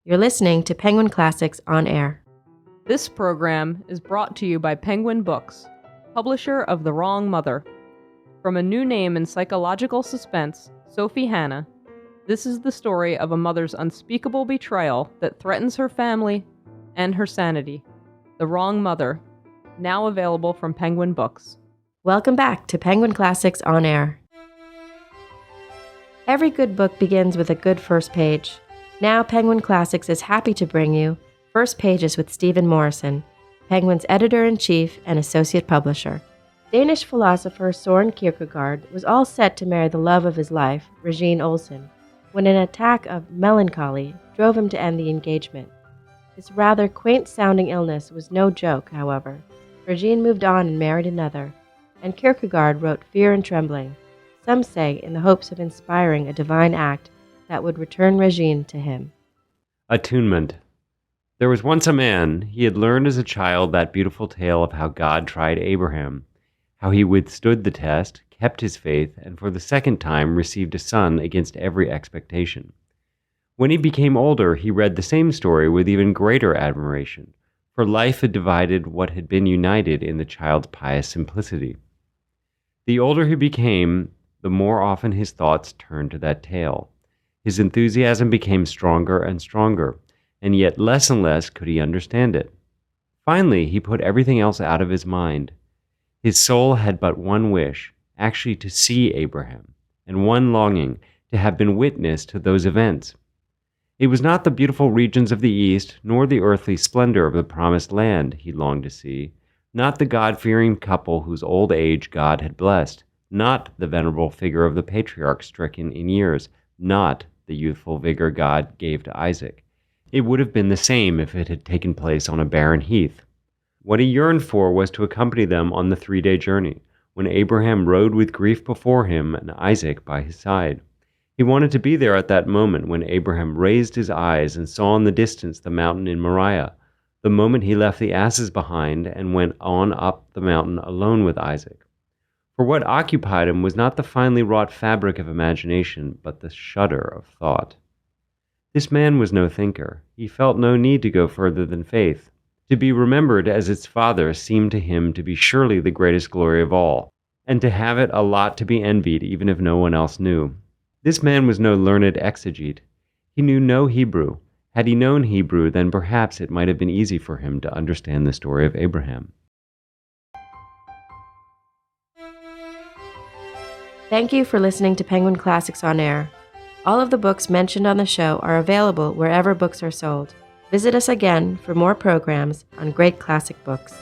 You're listening to Penguin Classics On Air. This program is brought to you by Penguin Books, publisher of The Wrong Mother. From a new name in psychological suspense, Sophie Hannah, this is the story of a mother's unspeakable betrayal that threatens her family and her sanity. The Wrong Mother, now available from Penguin Books. Welcome back to Penguin Classics On Air. Every good book begins with a good first page. Now Penguin Classics is happy to bring you First Pages with Stephen Morrison, Penguin's editor-in-chief and associate publisher. Danish philosopher Søren Kierkegaard was all set to marry the love of his life, Regine Olsen, when an attack of melancholy drove him to end the engagement. This rather quaint-sounding illness was no joke, however. Regine moved on and married another, and Kierkegaard wrote Fear and Trembling, some say in the hopes of inspiring a divine act that would return Regine to him. Attunement. There was once a man. He had learned as a child that beautiful tale of how God tried Abraham, how he withstood the test, kept his faith, and for the second time received a son against every expectation. When he became older, he read the same story with even greater admiration, for life had divided what had been united in the child's pious simplicity. The older he became, the more often his thoughts turned to that tale. His enthusiasm became stronger and stronger, and yet less and less could he understand it. Finally, he put everything else out of his mind. His soul had but one wish, actually to see Abraham, and one longing, to have been witness to those events. It was not the beautiful regions of the East, nor the earthly splendor of the promised land he longed to see, not the God-fearing couple whose old age God had blessed, not the venerable figure of the patriarch stricken in years, not the youthful vigor God gave to Isaac. It would have been the same if it had taken place on a barren heath. What he yearned for was to accompany them on the 3-day journey, when Abraham rode with grief before him and Isaac by his side. He wanted to be there at that moment when Abraham raised his eyes and saw in the distance the mountain in Moriah, the moment he left the asses behind and went on up the mountain alone with Isaac. For what occupied him was not the finely wrought fabric of imagination, but the shudder of thought. This man was no thinker. He felt no need to go further than faith. To be remembered as its father seemed to him to be surely the greatest glory of all, and to have it a lot to be envied even if no one else knew. This man was no learned exegete. He knew no Hebrew. Had he known Hebrew, then perhaps it might have been easy for him to understand the story of Abraham. Thank you for listening to Penguin Classics On Air. All of the books mentioned on the show are available wherever books are sold. Visit us again for more programs on great classic books.